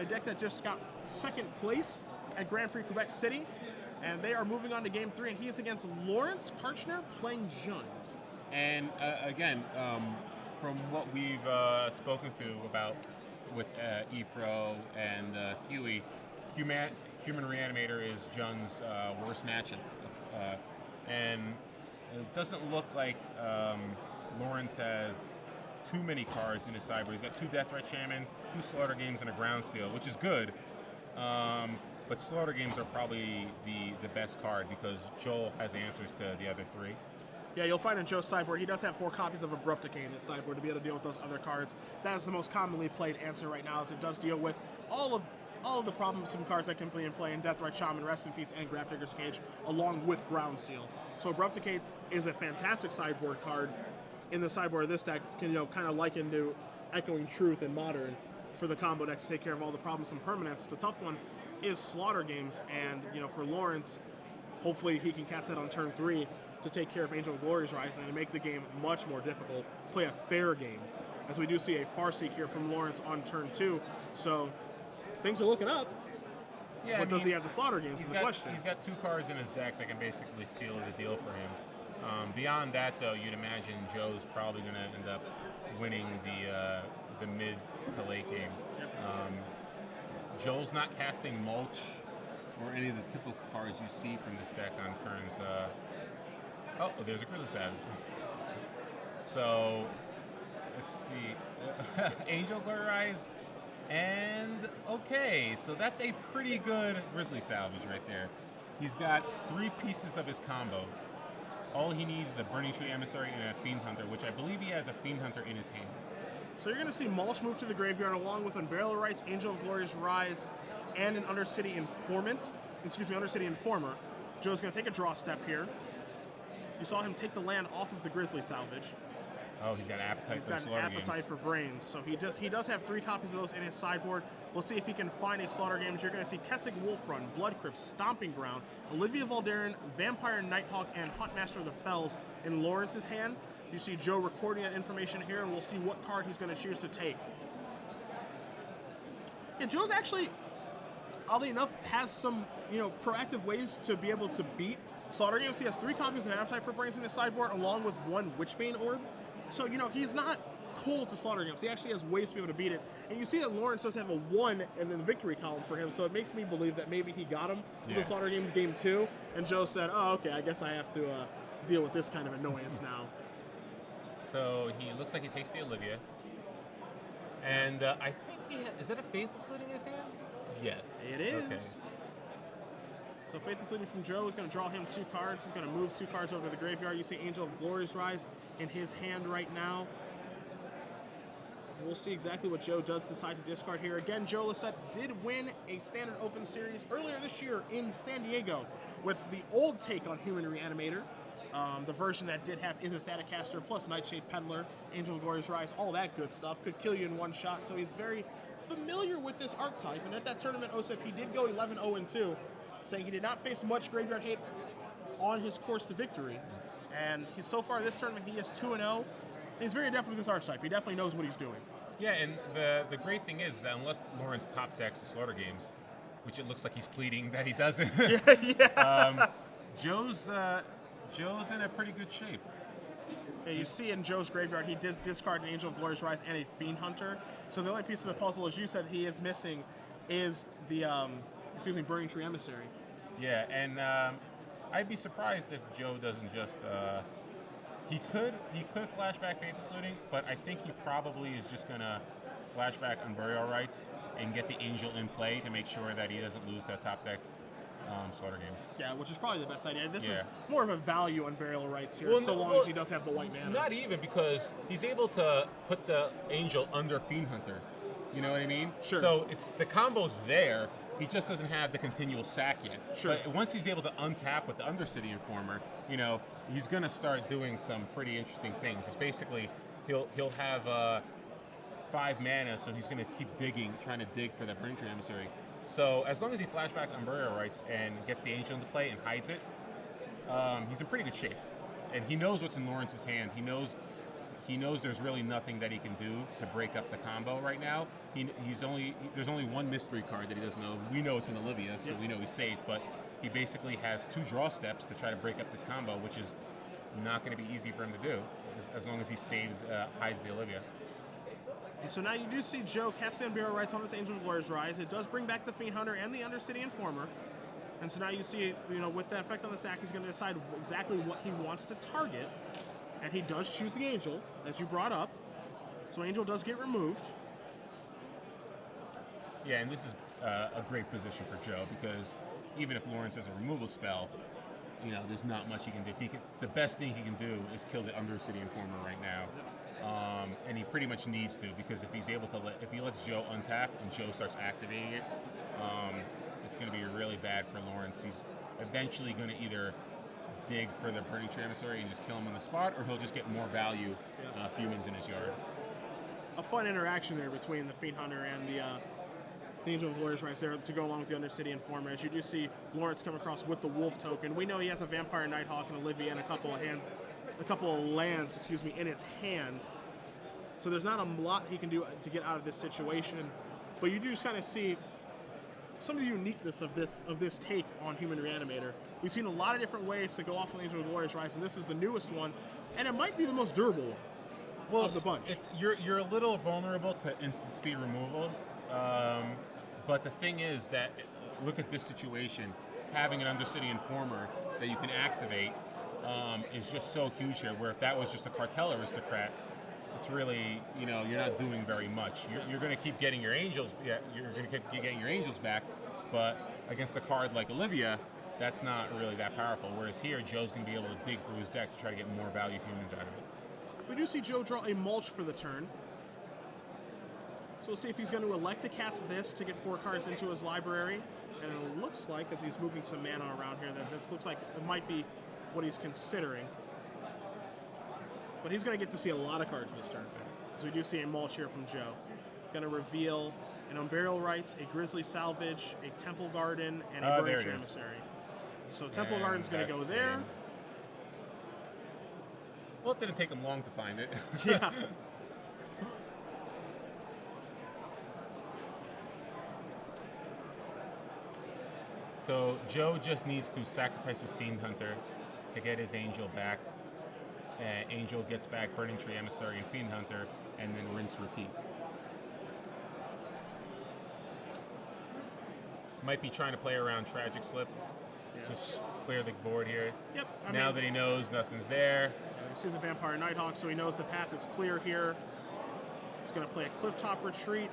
a deck that just got second place at Grand Prix Quebec City, and they are moving on to Game 3, and he is against Lawrence Karchner playing Jun. And again, from what we've spoken to about with Efro and Huey, Human Reanimator is Jun's worst matchup. And it doesn't look like Lawrence has too many cards in his sideboard. He's got 2 Deathrite Shaman, 2 Slaughter Games, and a Ground Seal, which is good. But Slaughter Games are probably the best card because Joel has answers to the other 3. Yeah, you'll find in Joe's sideboard, he does have 4 copies of Abrupt Decay in his sideboard to be able to deal with those other cards. That is the most commonly played answer right now, as it does deal with all of the problems some cards that can be in play in Deathrite Shaman, Rest in Peace, and Grafdigger's Cage, along with Ground Seal. So Abrupt Decay is a fantastic sideboard card in the sideboard of this deck, kind of likened to Echoing Truth in Modern for the combo decks to take care of all the problems and permanents. The tough one is Slaughter Games, and for Lawrence, hopefully he can cast that on turn 3 to take care of Angel of Glory's Rise and to make the game much more difficult, play a fair game, as we do see a Farseek here from Lawrence on turn 2. So things are looking up. Yeah, but does he have the Slaughter Games is the question. He's got 2 cards in his deck that can basically seal the deal for him. Beyond that, though, you'd imagine Joe's probably going to end up winning the mid to late game. Joel's not casting Mulch or any of the typical cards you see from this deck on turns. Oh, there's a Grizzly Savage. So, let's see. Angel Glory Rise. And, okay, so that's a pretty good Grizzly Salvage right there. He's got 3 pieces of his combo. All he needs is a Burning Tree Emissary and a Fiend Hunter, which I believe he has a Fiend Hunter in his hand. So you're going to see Mulch move to the graveyard along with Unburial Rites, Angel of Glory's Rise, and an Undercity Undercity Informer. Joe's going to take a draw step here. You saw him take the land off of the Grizzly Salvage. Oh, he's got an appetite for Slaughter Games. He's got an appetite for Brains. So he does have 3 copies of those in his sideboard. We'll see if he can find a Slaughter Games. You're going to see Kessig Wolfrun, Blood Crypt, Stomping Ground, Olivia Valderin, Vampire Nighthawk, and Huntmaster of the Fells in Lawrence's hand. You see Joe recording that information here, and we'll see what card he's going to choose to take. Yeah, Joe's actually, oddly enough, has some proactive ways to be able to beat Slaughter Games. He has 3 copies of Appetite for Brains in his sideboard, along with 1 Witchbane Orb. So, he's not cool to Slaughter Games. He actually has ways to be able to beat it. And you see that Lawrence does have a 1 in the victory column for him, so it makes me believe that maybe he got him in the Slaughter Games game 2, and Joe said, oh, okay, I guess I have to deal with this kind of annoyance now. So he looks like he takes the Olivia. And I think is that a Faithless Looting in his hand? Yes. It is. Okay. So Faithless Looting from Joe is going to draw him 2 cards. He's going to move 2 cards over to the graveyard. You see Angel of Glory's Rise in his hand right now. We'll see exactly what Joe does decide to discard here. Again, Joe Lossett did win a Standard Open Series earlier this year in San Diego with the old take on Human Reanimator. The version that did have Is a Static Caster plus Nightshade Peddler, Angel of Glory's Rise, all that good stuff. Could kill you in 1 shot, so he's very familiar with this archetype. And at that tournament, OSIP, he did go 11-0-2, saying he did not face much graveyard hate on his course to victory. And so far this tournament, he is 2-0. He's very adept with this archetype. He definitely knows what he's doing. Yeah, and the great thing is that unless Lawrence top decks the Slaughter Games, which it looks like he's pleading that he doesn't, Joe's in a pretty good shape. Yeah, you see in Joe's graveyard, he did discard an Angel of Glory's Rise and a Fiend Hunter. So the only piece of the puzzle, as you said, he is missing is the, Burning Tree Emissary. Yeah, and I'd be surprised if Joe doesn't just, he could flashback Faithless Looting, but I think he probably is just going to flashback Unburial Rites and get the Angel in play to make sure that he doesn't lose that top deck Slaughter Games. Yeah, which is probably the best idea. This is more of a value on Burial Rites here, long as he does have the white mana. Not even, because he's able to put the Angel under Fiend Hunter. You know what I mean? Sure. So the combo's there. He just doesn't have the continual sack yet. Sure. But once he's able to untap with the Undercity Informer, he's going to start doing some pretty interesting things. It's basically, he'll have 5 mana, so he's going to keep trying to dig for that Burning Tree Emissary. So as long as he flashbacks on Burial Rites and gets the Angel into play and hides it, he's in pretty good shape. And he knows what's in Lawrence's hand. He knows he knows there's really nothing that he can do to break up the combo right now. There's only one mystery card that he doesn't know. We know it's an Olivia, so we know he's safe, but he basically has 2 draw steps to try to break up this combo, which is not going to be easy for him to do, as long as he hides the Olivia. And so now you do see Joe cast down Bureau Rights on this Angel of Glory's Rise. It does bring back the Fiend Hunter and the Undercity Informer. And so now you see, with the effect on the stack, he's going to decide exactly what he wants to target. And he does choose the Angel, as you brought up. So Angel does get removed. Yeah, and this is a great position for Joe, because even if Lawrence has a removal spell, there's not much he can do. The best thing he can do is kill the Undercity Informer right now. And he pretty much needs to, because if he lets Joe untap and Joe starts activating it, it's going to be really bad for Lawrence. He's eventually going to either dig for the Burning Tree Emissary and just kill him on the spot, or he'll just get more value humans in his yard. A fun interaction there between the Fiend Hunter and the Angel of Glory's Rise there to go along with the Undercity Informer. As you do see Lawrence come across with the Wolf token. We know he has a Vampire Nighthawk and Olivia and a couple of lands, in his hand. So there's not a lot he can do to get out of this situation. But you do just kind of see some of the uniqueness of this take on Human Reanimator. We've seen a lot of different ways to go off on Angel of Glory's Rise, and this is the newest one, and it might be the most durable one of the bunch. You're a little vulnerable to instant speed removal. But the thing is that, look at this situation, having an Undercity Informer that you can activate is just so huge here, where if that was just a Cartel Aristocrat, it's really, you're not doing very much. You're going to keep getting your Angels, you're going to keep getting your Angels back, but against a card like Olivia, that's not really that powerful. Whereas here, Joe's going to be able to dig through his deck to try to get more value humans out of it. We do see Joe draw a Mulch for the turn. So we'll see if he's going to elect to cast this to get 4 cards into his library. And it looks like, as he's moving some mana around here, that this looks like it might be what he's considering. But he's going to get to see a lot of cards this turn. So we do see a Mulch here from Joe. Going to reveal an Unburial Rites, a Grizzly Salvage, a Temple Garden, and a Burning Tree Emissary. So Temple Garden's going to go there. Well, it didn't take him long to find it. Yeah. So Joe just needs to sacrifice his Fiend Hunter to get his Angel back. Angel gets back Burning Tree Emissary and Fiend Hunter, and then rinse repeat. Might be trying to play around Tragic Slip. Yeah. Just clear the board here. Yep. Now that he knows nothing's there. He sees a Vampire Nighthawk, so he knows the path is clear here. He's going to play a Clifftop Retreat.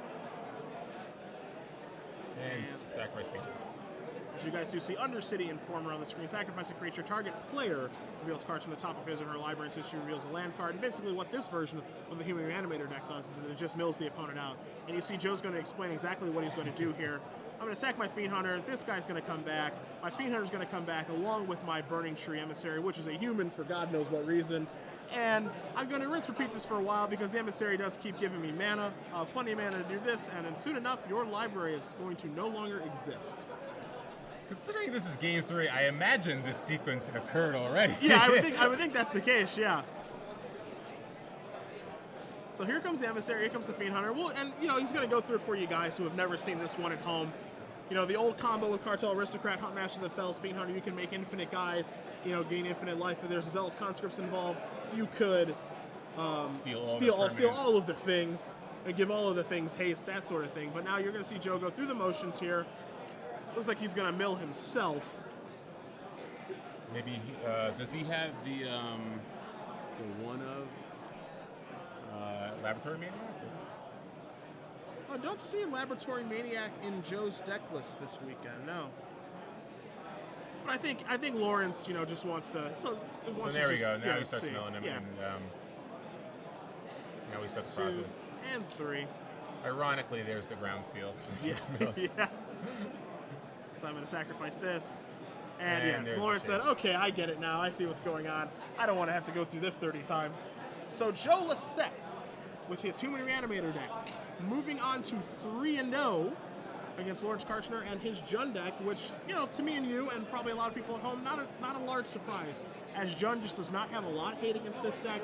And sacrifice Fiend Hunter. As you guys do see Undercity Informer on the screen. Sacrifice a creature. Target player reveals cards from the top of his or her library until she reveals a land card. And basically what this version of the Human Reanimator deck does is that it just mills the opponent out. And you see Joe's going to explain exactly what he's going to do here. I'm going to sack my Fiend Hunter. This guy's going to come back. My Fiend Hunter's going to come back along with my Burning Tree Emissary, which is a human for God knows what reason. And I'm going to rinse repeat this for a while because the Emissary does keep giving me mana. Plenty of mana to do this. And then soon enough, your library is going to no longer exist. Considering this is game 3, I imagine this sequence had occurred already. Yeah, I would think that's the case, yeah. So here comes the Emissary, here comes the Fiend Hunter. Well, and he's going to go through it for you guys who have never seen this one at home. The old combo with Cartel Aristocrat, Hunt Master of the Fells, Fiend Hunter, you can make infinite guys, gain infinite life. If there's Zealous Conscripts involved, you could steal all of the things and give all of the things haste, that sort of thing. But now you're going to see Joe go through the motions here. Looks like he's going to mill himself. Maybe does he have the one of Laboratory Maniac? I don't see Laboratory Maniac in Joe's deck list this weekend. No. But I think Lawrence, just wants to. So there we go. Now he starts milling him, and now we start the process. 2 and 3. Ironically, there's the ground seal. Yeah. So I'm going to sacrifice this. And yes, Lawrence said, okay, I get it now. I see what's going on. I don't want to have to go through this 30 times. So Joe Lossett, with his Human Reanimator deck, moving on to 3-0 against Lawrence Karchner and his Jund deck, which, to me and you, and probably a lot of people at home, not a large surprise, as Jund just does not have a lot hate against this deck.